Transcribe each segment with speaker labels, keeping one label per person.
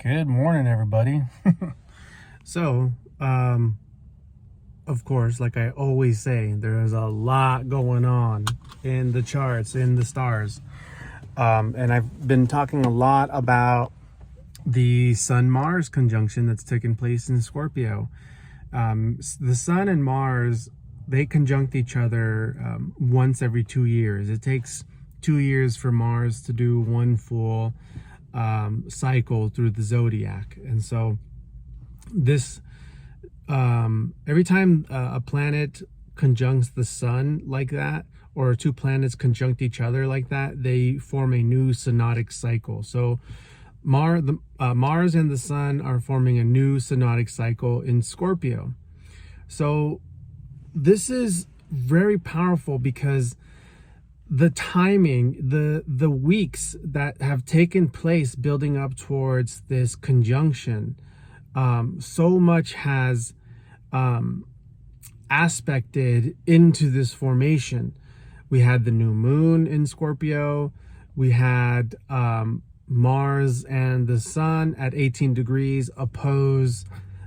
Speaker 1: Good morning, everybody. So, of course, like I always say, there's a lot going on in the charts, in the stars. And I've been talking a lot about the Sun-Mars conjunction that's taken place in Scorpio. The Sun and Mars, they conjunct each other once every 2 years. It takes 2 years for Mars to do one full cycle through the zodiac. And so this every time a planet conjuncts the sun like that, or two planets conjunct each other like that, they form a new synodic cycle. So Mars and the sun are forming a new synodic cycle in Scorpio. So this is very powerful because the timing, the weeks that have taken place building up towards this conjunction, so much has aspected into this formation. We had the new moon in Scorpio. We had Mars and the sun at 18 degrees oppose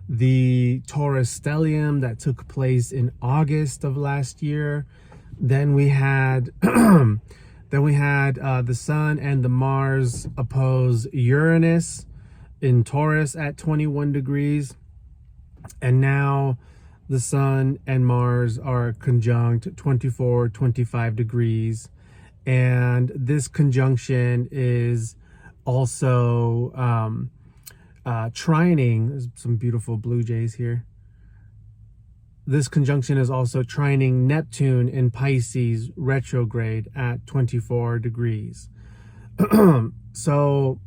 Speaker 1: the Taurus stellium that took place in August of last year. Then we had the sun and the Mars oppose Uranus in Taurus at 21 degrees. And now the sun and Mars are conjunct 24, 25 degrees. And this conjunction is also trining. There's some beautiful blue jays here. This conjunction is also trining Neptune in Pisces retrograde at 24 degrees. So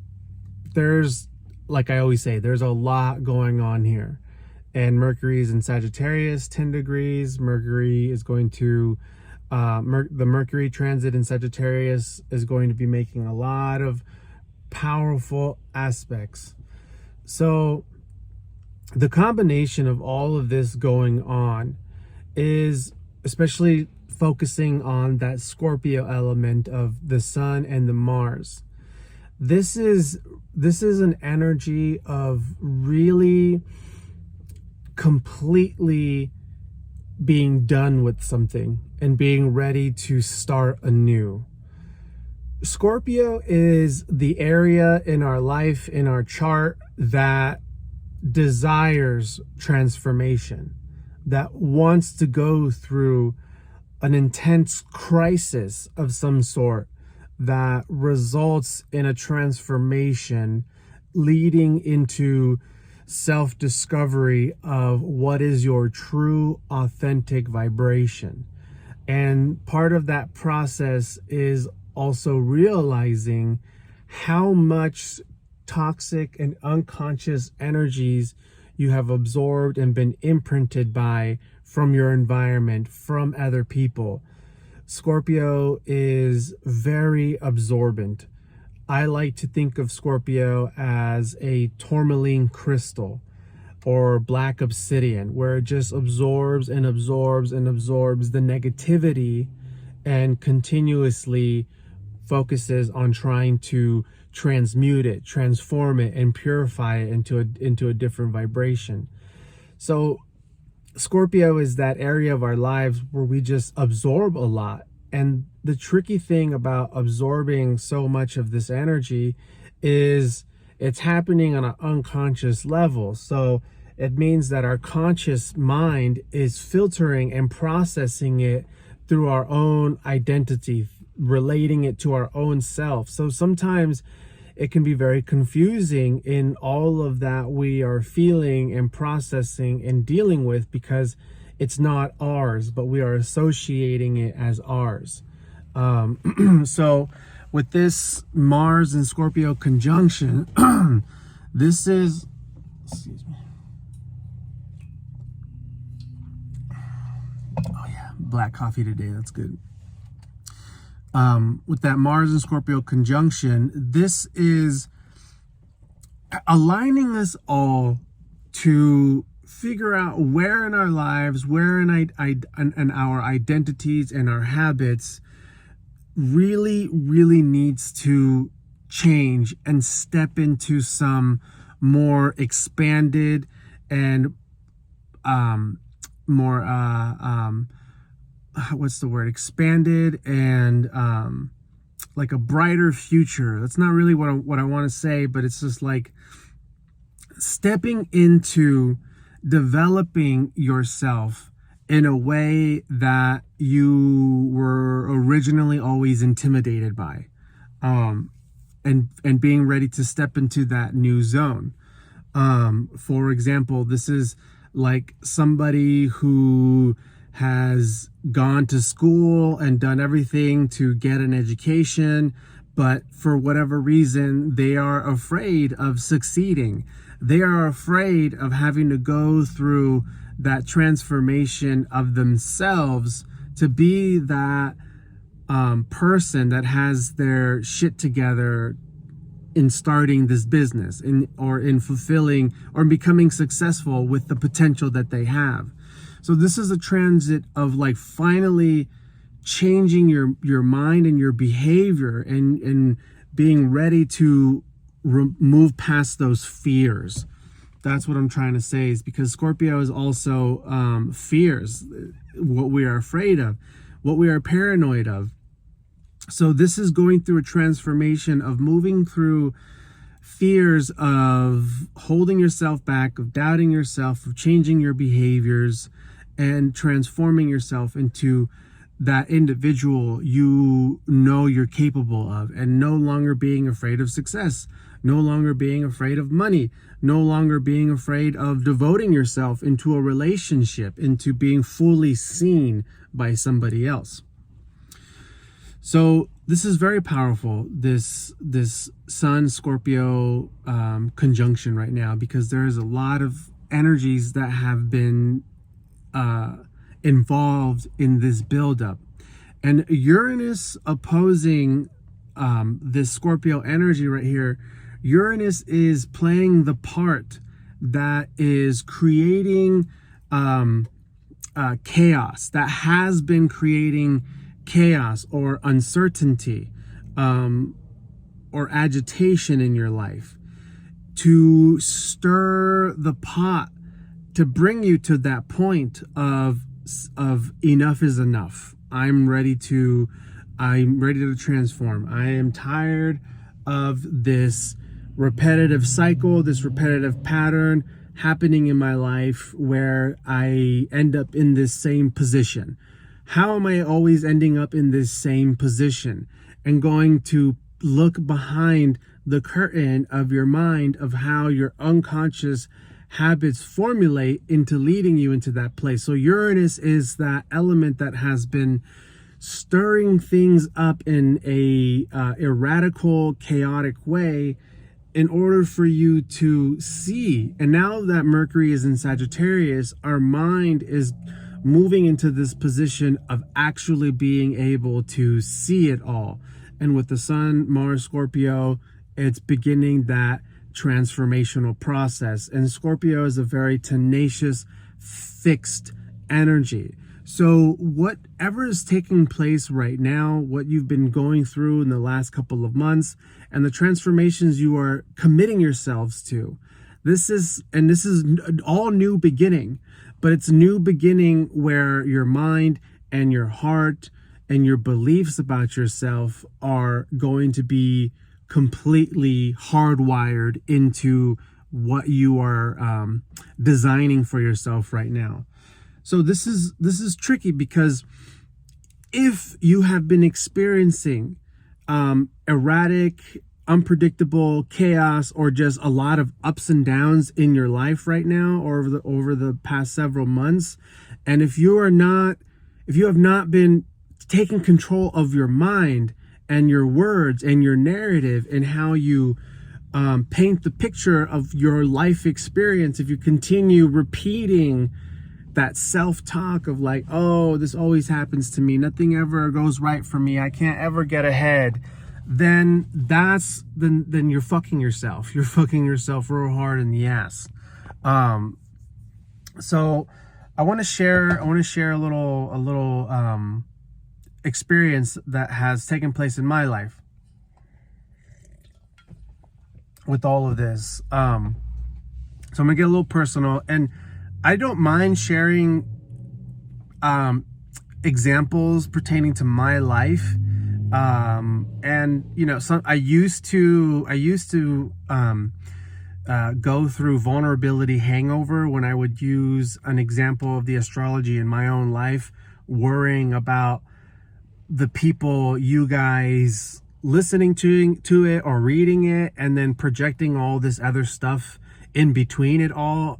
Speaker 1: there's, like I always say, there's a lot going on here. And Mercury's in Sagittarius, 10 degrees. Mercury is going to, the Mercury transit in Sagittarius is going to be making a lot of powerful aspects. So the combination of all of this going on is especially focusing on that Scorpio element of the sun and the Mars. This is an energy of really completely being done with something and being ready to start anew. Scorpio is the area in our life, in our chart, that desires transformation, that wants to go through an intense crisis of some sort that results in a transformation leading into self-discovery of what is your true authentic vibration. And part of that process is also realizing how much toxic and unconscious energies you have absorbed and been imprinted by from your environment, from other people. Scorpio is very absorbent. I like to think of Scorpio as a tourmaline crystal or black obsidian, where it just absorbs and absorbs and absorbs the negativity and continuously focuses on trying to transmute it, transform it, and purify it into a different vibration. So Scorpio is that area of our lives where we just absorb a lot. And the tricky thing about absorbing so much of this energy is it's happening on an unconscious level. So it means that our conscious mind is filtering and processing it through our own identity, relating it to our own self. So sometimes it can be very confusing in all of that we are feeling and processing and dealing with, because it's not ours, but we are associating it as ours. So with this Mars and Scorpio conjunction, this is, excuse me. Oh yeah, black coffee today, that's good. With that Mars and Scorpio conjunction, this is aligning us all to figure out where in our lives, where in our identities and our habits really needs to change and step into some more expanded and more what's the word, expanded and like a brighter future. That's not really what I want to say, but it's just like stepping into developing yourself in a way that you were originally always intimidated by, and being ready to step into that new zone. For example, this is like somebody who has gone to school and done everything to get an education, but for whatever reason, they are afraid of succeeding. They are afraid of having to go through that transformation of themselves to be that person that has their shit together in starting this business, or in fulfilling or becoming successful with the potential that they have. So this is a transit of like finally changing your mind and your behavior, and being ready to move past those fears. That's what I'm trying to say, is because Scorpio is also fears, what we are afraid of, what we are paranoid of. So this is going through a transformation of moving through fears of holding yourself back, of doubting yourself, of changing your behaviors, and transforming yourself into that individual you know you're capable of, and no longer being afraid of success, no longer being afraid of money, no longer being afraid of devoting yourself into a relationship, into being fully seen by somebody else. So this is very powerful, this Sun Scorpio conjunction right now, because there is a lot of energies that have been involved in this buildup. And Uranus opposing this Scorpio energy right here, Uranus is playing the part that is creating chaos, that has been creating chaos or uncertainty or agitation in your life, to stir the pot, to bring you to that point of enough is enough. I'm ready to transform. I am tired of this repetitive cycle, this repetitive pattern happening in my life where I end up in this same position. How am I always ending up in this same position? And going to look behind the curtain of your mind of how your unconscious habits formulate into leading you into that place. So Uranus is that element that has been stirring things up in a erratical, chaotic way in order for you to see. And now that Mercury is in Sagittarius, our mind is moving into this position of actually being able to see it all. And with the Sun, Mars, Scorpio, it's beginning that transformational process. And Scorpio is a very tenacious, fixed energy. So whatever is taking place right now, what you've been going through in the last couple of months, and the transformations you are committing yourselves to, this is all new beginning. But it's new beginning where your mind and your heart and your beliefs about yourself are going to be completely hardwired into what you are designing for yourself right now. So this is tricky, because if you have been experiencing erratic, unpredictable chaos, or just a lot of ups and downs in your life right now, or over the past several months, and if you have not been taking control of your mind and your words and your narrative and how you paint the picture of your life experience, if you continue repeating that self-talk of like, oh, this always happens to me, nothing ever goes right for me, I can't ever get ahead, then you're fucking yourself. You're fucking yourself real hard in the ass. So I want to share a little experience that has taken place in my life with all of this. So I'm gonna get a little personal, and I don't mind sharing examples pertaining to my life. And you know, I used to go through vulnerability hangover when I would use an example of the astrology in my own life, worrying about the people, you guys listening to it or reading it, and then projecting all this other stuff in between it all,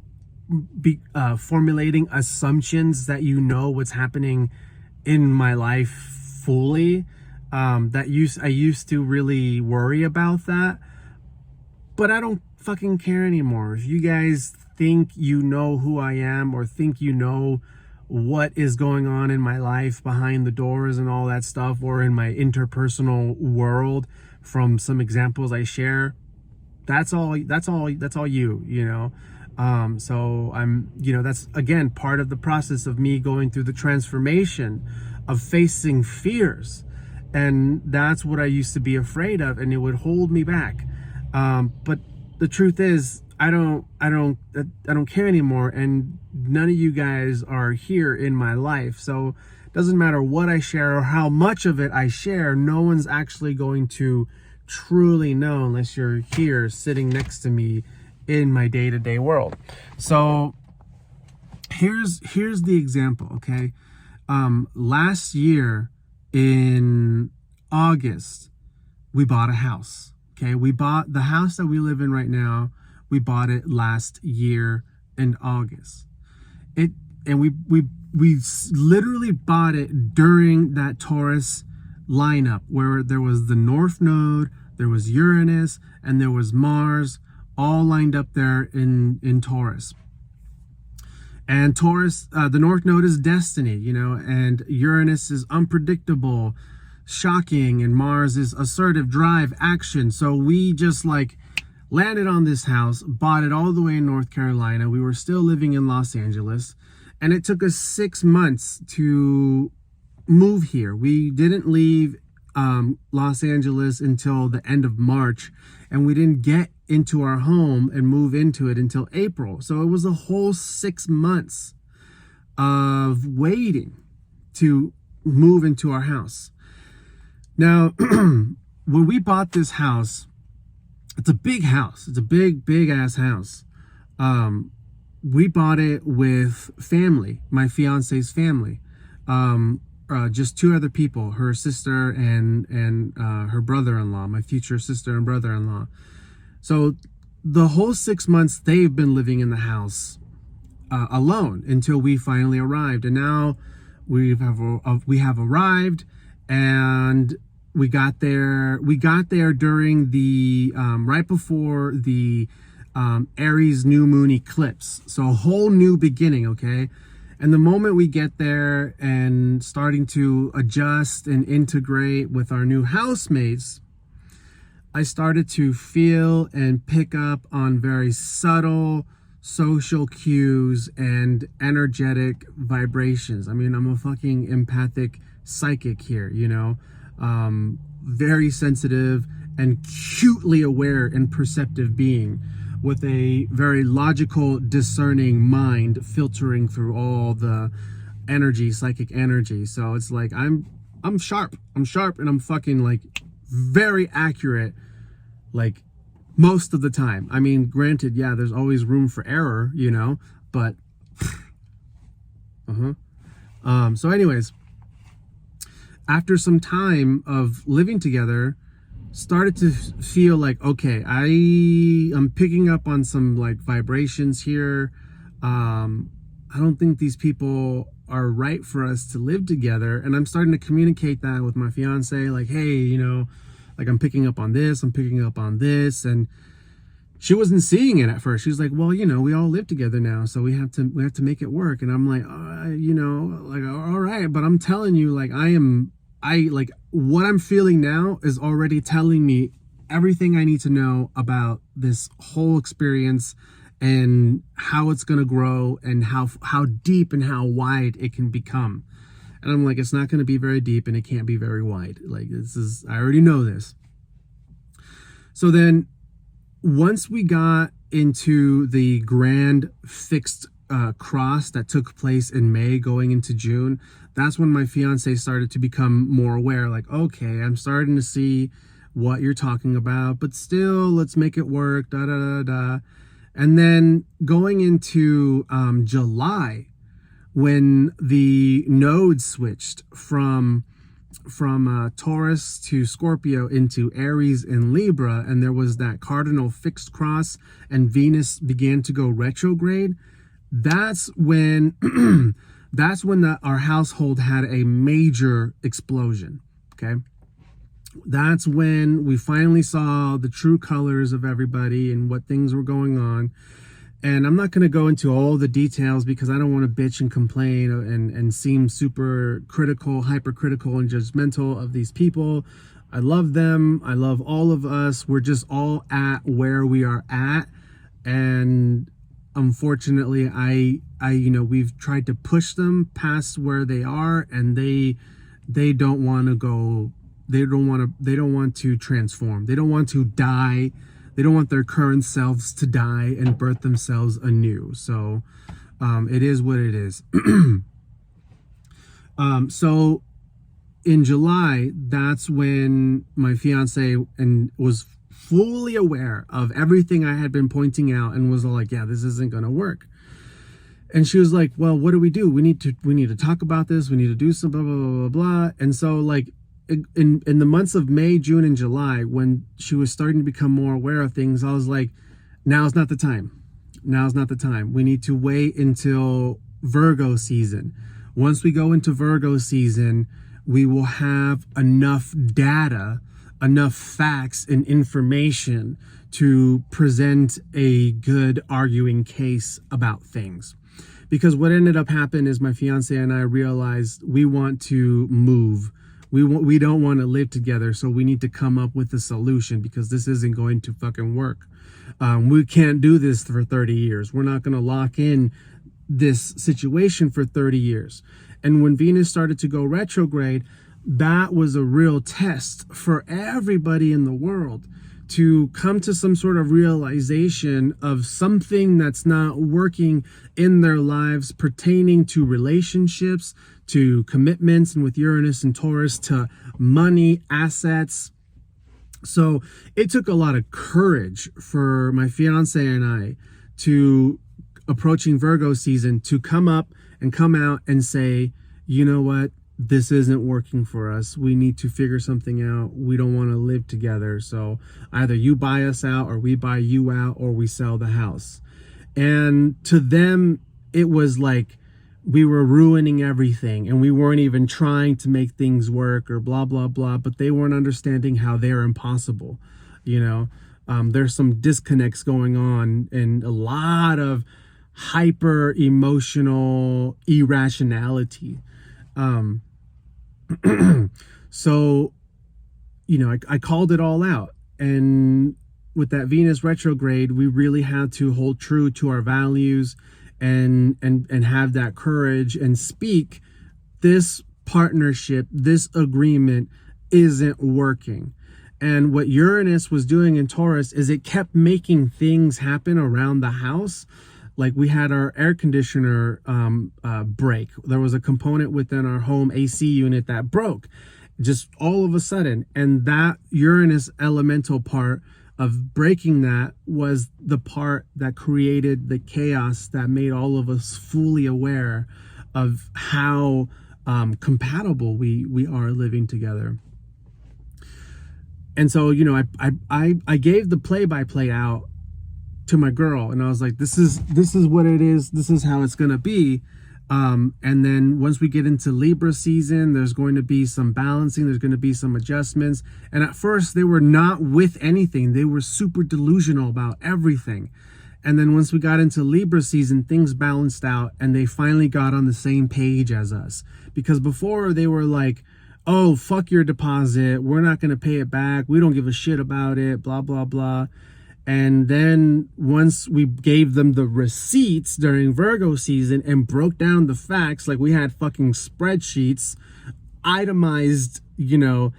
Speaker 1: formulating assumptions that you know what's happening in my life fully. I used to really worry about that, but I don't fucking care anymore. If you guys think you know who I am, or think you know what is going on in my life behind the doors and all that stuff, or in my interpersonal world from some examples I share, that's all you know. So I'm, you know, that's again part of the process of me going through the transformation of facing fears. And that's what I used to be afraid of, and it would hold me back. But the truth is, I don't care anymore, and none of you guys are here in my life. So it doesn't matter what I share or how much of it I share. No one's actually going to truly know unless you're here sitting next to me in my day-to-day world. So here's the example, okay? Last year in August, we bought a house. Okay, we bought the house that we live in right now. We bought it last year in August. We literally bought it during that Taurus lineup where there was the North Node, there was Uranus, and there was Mars, all lined up there in Taurus. And Taurus, the North Node is destiny, you know, and Uranus is unpredictable, shocking, and Mars is assertive, drive, action. So we just like landed on this house, bought it all the way in North Carolina. We were still living in Los Angeles, and it took us 6 months to move here. We didn't leave Los Angeles until the end of March, and we didn't get into our home and move into it until April. So it was a whole 6 months of waiting to move into our house. Now, when we bought this house, it's a big house. It's a big ass house. We bought it with family, my fiance's family. Just 2 other people, her sister and her brother-in-law, my future sister and brother-in-law. So the whole 6 months they've been living in the house alone until we finally arrived. And now we have arrived, and we got there during the right before the Aries new moon eclipse. So a whole new beginning, okay? And the moment we get there and starting to adjust and integrate with our new housemates, I started to feel and pick up on very subtle social cues and energetic vibrations. I mean, I'm a fucking empathic psychic here, you know, very sensitive and acutely aware and perceptive being, with a very logical, discerning mind filtering through all the energy, psychic energy. So it's like I'm sharp, and I'm fucking like very accurate, like most of the time. I mean, granted, yeah, there's always room for error, you know, but so anyways, after some time of living together, started to feel like, okay, I'm picking up on some like vibrations here. I don't think these people are right for us to live together. And I'm starting to communicate that with my fiance, like, hey, you know, like I'm picking up on this, and she wasn't seeing it at first. She was like, well, you know, we all live together now, so we have to make it work. And I'm like, you know, like, all right, but I'm telling you, like, like what I'm feeling now is already telling me everything I need to know about this whole experience and how it's going to grow and how deep and how wide it can become. And I'm like, it's not going to be very deep and it can't be very wide. Like, I already know this. So then once we got into the grand fixed cross that took place in May going into June, that's when my fiance started to become more aware. Like, okay, I'm starting to see what you're talking about, but still, let's make it work. Da da da da. And then going into July, when the nodes switched from Taurus to Scorpio into Aries and Libra, and there was that cardinal fixed cross, and Venus began to go retrograde. That's when our household had a major explosion. Okay, that's when we finally saw the true colors of everybody and what things were going on. And I'm not going to go into all the details because I don't want to bitch and complain and seem super critical, hypercritical, and judgmental of these people. I love them. I love all of us. We're just all at where we are at. And unfortunately, we've tried to push them past where they are, and they don't want to go. They don't want to transform. They don't want to die. They don't want their current selves to die and birth themselves anew. So it is what it is. So in July, that's when my fiance was fully aware of everything I had been pointing out and was all like, yeah, this isn't going to work. And she was like, well, what do? We need to talk about this. We need to do some blah, blah, blah, blah, blah. And so like, in the months of May, June, and July, when she was starting to become more aware of things, I was like, now's not the time. Now's not the time. We need to wait until Virgo season. Once we go into Virgo season, we will have enough data, enough facts and information to present a good arguing case about things. Because what ended up happening is my fiance and I realized we want to move. We don't want to live together, so we need to come up with a solution because this isn't going to fucking work. We can't do this for 30 years. We're not going to lock in this situation for 30 years. And when Venus started to go retrograde, that was a real test for everybody in the world to come to some sort of realization of something that's not working in their lives pertaining to relationships, to commitments, and with Uranus and Taurus, to money, assets. So it took a lot of courage for my fiance and I to, approaching Virgo season, to come up and come out and say, you know what? This isn't working for us. We need to figure something out. We don't want to live together. So either you buy us out, or we buy you out, or we sell the house. And to them, it was like we were ruining everything and we weren't even trying to make things work or blah, blah, blah. But they weren't understanding how they're impossible. You know, there's some disconnects going on and a lot of hyper emotional irrationality. So, you know, I called it all out. And with that Venus retrograde, we really had to hold true to our values and have that courage and speak, this partnership, this agreement isn't working. And what Uranus was doing in Taurus is it kept making things happen around the house. Like we had our air conditioner break. There was a component within our home AC unit that broke just all of a sudden. And that Uranus elemental part of breaking that was the part that created the chaos that made all of us fully aware of how compatible we are living together. And so, you know, I gave the play-by-play out to my girl, and I was like, this is what it is. This is how it's gonna be. And then once we get into Libra season, there's going to be some balancing. There's going to be some adjustments. And at first, they were not with anything. They were super delusional about everything. And then once we got into Libra season, things balanced out, and they finally got on the same page as us. Because before, they were like, oh, fuck your deposit. We're not going to pay it back. We don't give a shit about it, blah, blah, blah. And then once we gave them the receipts during Virgo season and broke down the facts, like we had fucking spreadsheets, itemized, you know,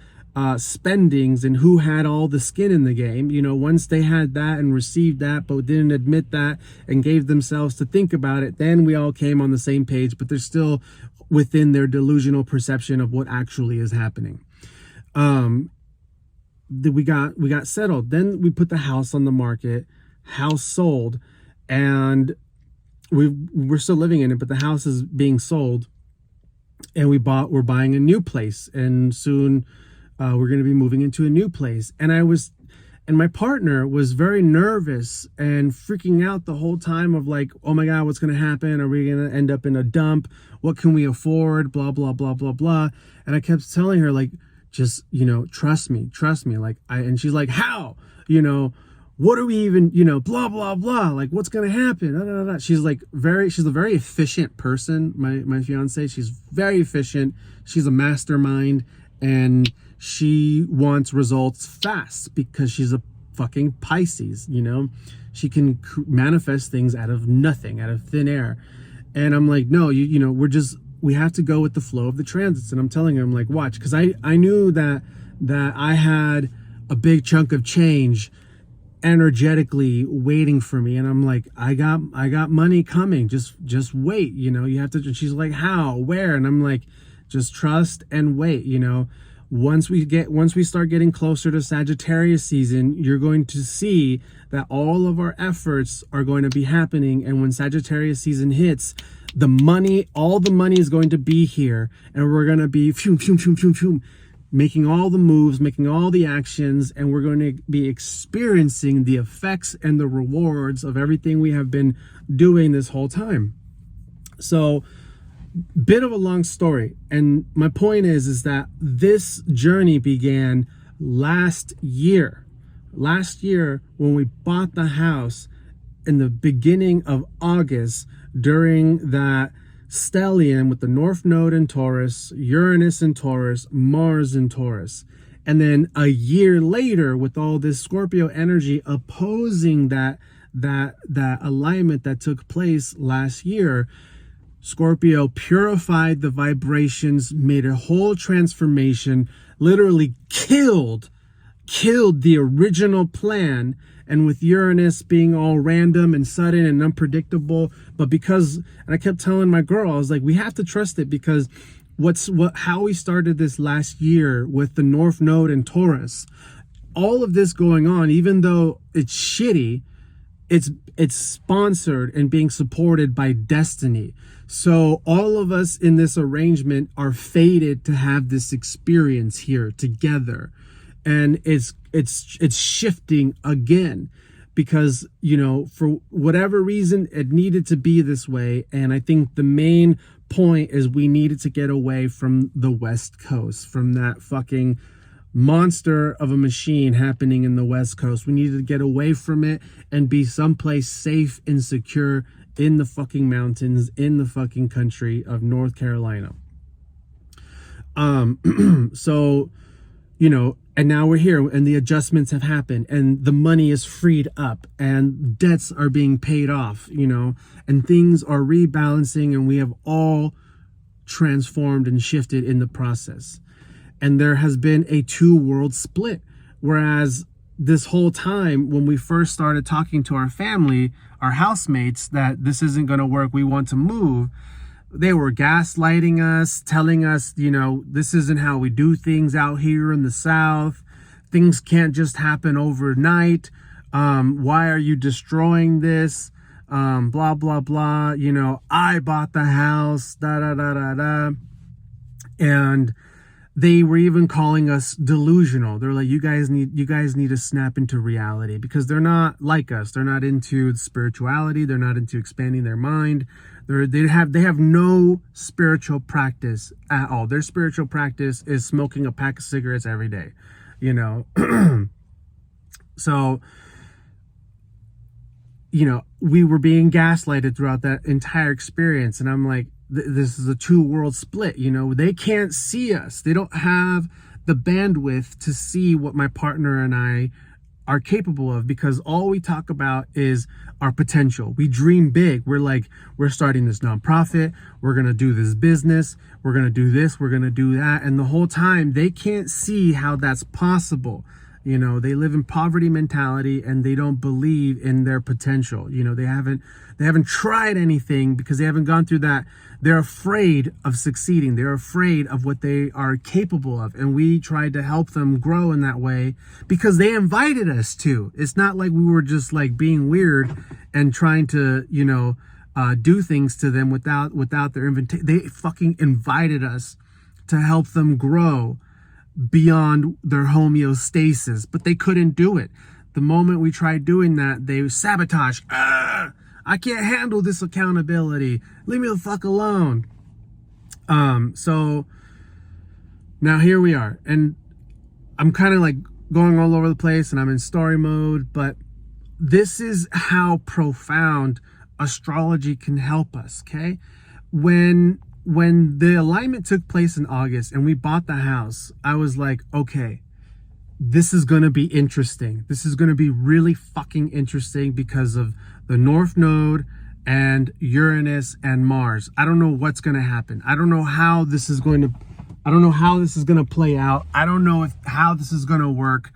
Speaker 1: spendings and who had all the skin in the game. You know, once they had that and received that, but didn't admit that and gave themselves to think about it, then we all came on the same page, but they're still within their delusional perception of what actually is happening. We got settled. Then we put the house on the market, house sold, and we're still living in it, but the house is being sold, and we're buying a new place, and soon we're going to be moving into a new place. And my partner was very nervous and freaking out the whole time of like, oh my God, what's going to happen? Are we going to end up in a dump? What can we afford? Blah, blah, blah, blah, blah. And I kept telling her, like, just, you know, trust me. Like, and she's like, how? You know, what are we even, you know, blah, blah, blah. Like, what's going to happen? Da, da, da. She's a very efficient person. My fiance, she's very efficient. She's a mastermind, and she wants results fast because she's a fucking Pisces, you know? She can manifest things out of nothing, out of thin air. And I'm like, no, you know, we have to go with the flow of the transits. And I'm telling her, I'm like, watch, because I knew that I had a big chunk of change energetically waiting for me, and I'm like, I got money coming, just wait, you know, you have to. She's like, how, where? And I'm like, just trust and wait, you know. Once we start getting closer to Sagittarius season, you're going to see that all of our efforts are going to be happening. And when Sagittarius season hits, all the money is going to be here, and we're going to be making all the moves, making all the actions, and we're going to be experiencing the effects and the rewards of everything we have been doing this whole time. So, bit of a long story, and my point is that this journey began last year when we bought the house in the beginning of August, during that stellium with the North Node in Taurus, Uranus in Taurus, Mars in Taurus. And then a year later, with all this Scorpio energy opposing that alignment that took place last year, Scorpio purified the vibrations, made a whole transformation, literally killed the original plan. And with Uranus being all random and sudden and unpredictable, but and I kept telling my girl, I was like, we have to trust it, because how we started this last year with the North Node and Taurus, all of this going on, even though it's shitty, it's sponsored and being supported by destiny. So all of us in this arrangement are fated to have this experience here together. And it's shifting again, because, you know, for whatever reason, it needed to be this way. And I think the main point is we needed to get away from the West Coast, from that fucking monster of a machine happening in the West Coast. We needed to get away from it and be someplace safe and secure in the fucking mountains, in the fucking country of North Carolina. So, you know, and now we're here, and the adjustments have happened, and the money is freed up, and debts are being paid off, you know, and things are rebalancing, and we have all transformed and shifted in the process. And there has been a 2-world split. Whereas this whole time, when we first started talking to our family, our housemates, that this isn't going to work, we want to move, they were gaslighting us, telling us, you know, this isn't how we do things out here in the South. Things can't just happen overnight. Why are you destroying this? Blah, blah, blah. You know, I bought the house, da, da, da, da, da. And they were even calling us delusional. They're like, you guys need to snap into reality, because they're not like us. They're not into spirituality. They're not into expanding their mind. They have no spiritual practice at all. Their spiritual practice is smoking a pack of cigarettes every day, you know. So, you know, we were being gaslighted throughout that entire experience. And I'm like, this is a 2-world split, you know. They can't see us. They don't have the bandwidth to see what my partner and I are capable of, because all we talk about is our potential. We dream big. We're like, we're starting this nonprofit, we're going to do this business, we're going to do this, we're going to do that. And the whole time they can't see how that's possible. You know, they live in poverty mentality and they don't believe in their potential. You know, they haven't tried anything because they haven't gone through that. They're afraid of succeeding. They're afraid of what they are capable of. And we tried to help them grow in that way because they invited us to. It's not like we were just like being weird and trying to, you know, do things to them without their invitation. They fucking invited us to help them grow beyond their homeostasis, but they couldn't do it. The moment we tried doing that, they sabotage. I can't handle this accountability. Leave me the fuck alone. So now here we are, and I'm kind of like going all over the place and I'm in story mode, but this is how profound astrology can help us. Okay. When the alignment took place in August and we bought the house, I was like, okay, this is going to be interesting. This is going to be really fucking interesting because of the North Node and Uranus and Mars. I don't know what's going to happen. I don't know how this is going to play out. I don't know how this is going to work.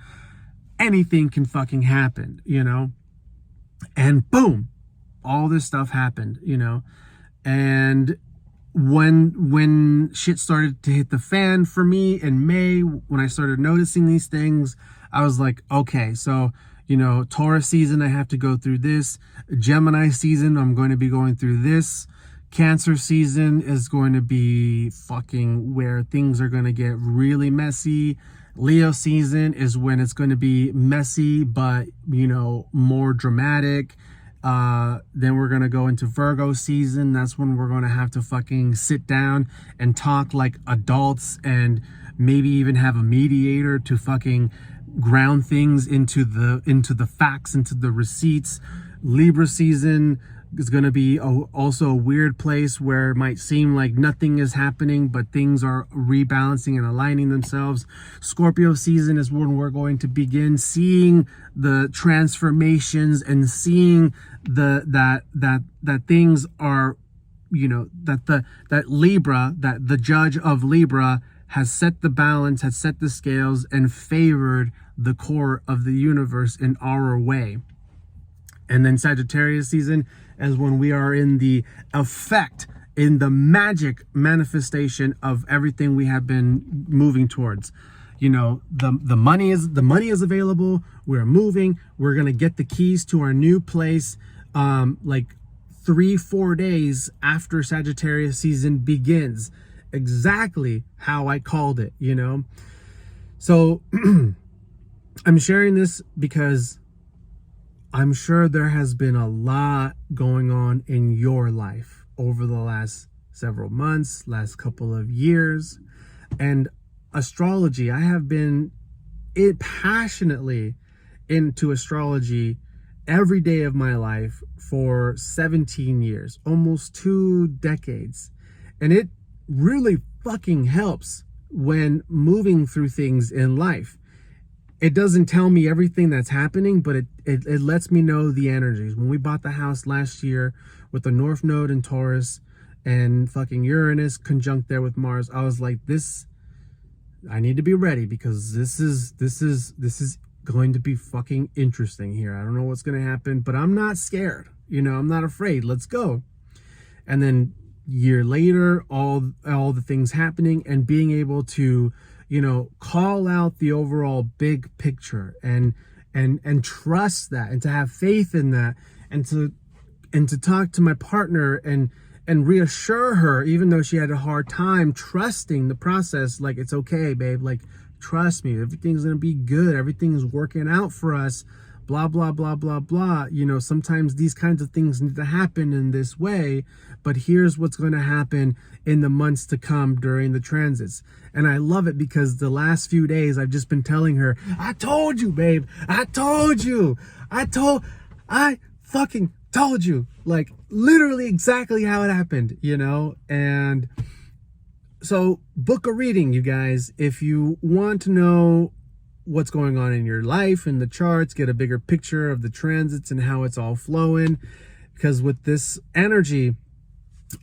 Speaker 1: Anything can fucking happen, you know? And boom, all this stuff happened, you know? And when shit started to hit the fan for me in May, when I started noticing these things, I was like, okay, so, you know, Taurus season, I have to go through this. Gemini season, I'm going to be going through this. Cancer season is going to be fucking where things are going to get really messy. Leo season is when it's going to be messy, but, you know, more dramatic. Then we're going to go into Virgo season. That's when we're going to have to fucking sit down and talk like adults and maybe even have a mediator to fucking ground things into the facts, into the receipts. Libra season is going to be also a weird place where it might seem like nothing is happening, but things are rebalancing and aligning themselves. Scorpio season is when we're going to begin seeing the transformations and seeing that things are, you know, that Libra, that the judge of Libra has set the balance, has set the scales and favored the core of the universe in our way. And then Sagittarius season is when we are in the effect, in the magic manifestation of everything we have been moving towards. You know, the money is available. We're moving. We're gonna get the keys to our new place like 3-4 days after Sagittarius season begins. Exactly how I called it, you know. So I'm sharing this because I'm sure there has been a lot going on in your life over the last several months, last couple of years. And astrology, I have been passionately into astrology every day of my life for 17 years, almost 2 decades. And it really fucking helps when moving through things in life. It doesn't tell me everything that's happening, but it lets me know the energies. When we bought the house last year with the North Node in Taurus and fucking Uranus conjunct there with Mars, I was like, I need to be ready because this is going to be fucking interesting here. I don't know what's going to happen, but I'm not scared. You know, I'm not afraid. Let's go. And then year later, all the things happening and being able to, you know, call out the overall big picture and trust that and to have faith in that and to talk to my partner and reassure her, even though she had a hard time trusting the process. Like, it's okay, babe. Like, trust me, everything's going to be good. Everything's working out for us. Blah, blah, blah, blah, blah. You know, sometimes these kinds of things need to happen in this way, but here's what's going to happen in the months to come during the transits. And I love it because the last few days I've just been telling her, I told you, babe. I told you. I fucking told you. Like, literally exactly how it happened, you know? And so book a reading, you guys. If you want to know what's going on in your life, in the charts, get a bigger picture of the transits and how it's all flowing. Because with this energy,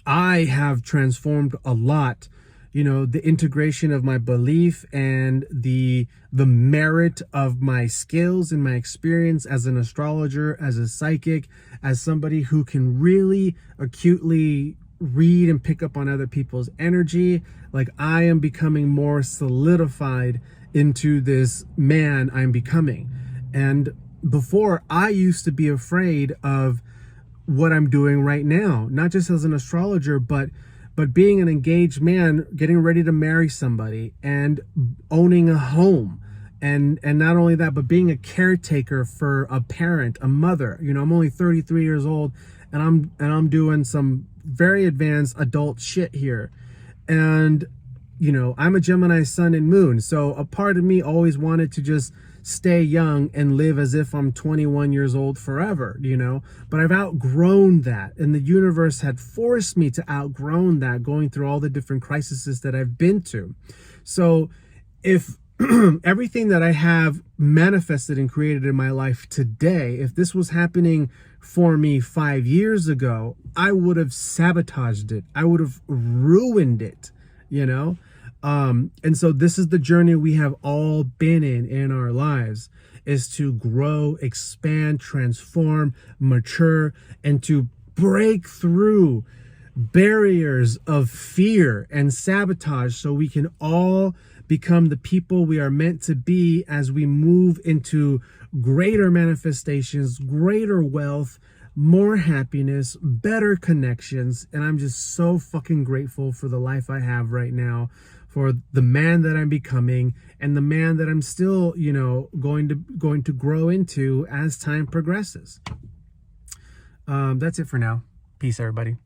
Speaker 1: I have transformed a lot. You know, the integration of my belief and the merit of my skills and my experience as an astrologer, as a psychic, as somebody who can really acutely read and pick up on other people's energy. Like, I am becoming more solidified into this man I'm becoming. And before, I used to be afraid of what I'm doing right now, not just as an astrologer, but being an engaged man, getting ready to marry somebody and owning a home. And not only that, but being a caretaker for a parent, a mother. You know, I'm only 33 years old and I'm doing some very advanced adult shit here. And, you know, I'm a Gemini sun and moon. So a part of me always wanted to just stay young and live as if I'm 21 years old forever, you know, but I've outgrown that, and the universe had forced me to outgrown that, going through all the different crises that I've been to. So if everything that I have manifested and created in my life today, if this was happening for me 5 years ago, I would have sabotaged it. I would have ruined it, you know? And so this is the journey we have all been in our lives, is to grow, expand, transform, mature, and to break through barriers of fear and sabotage so we can all become the people we are meant to be as we move into greater manifestations, greater wealth, more happiness, better connections. And I'm just so fucking grateful for the life I have right now, for the man that I'm becoming, and the man that I'm still, you know, going to grow into as time progresses. That's it for now. Peace, everybody.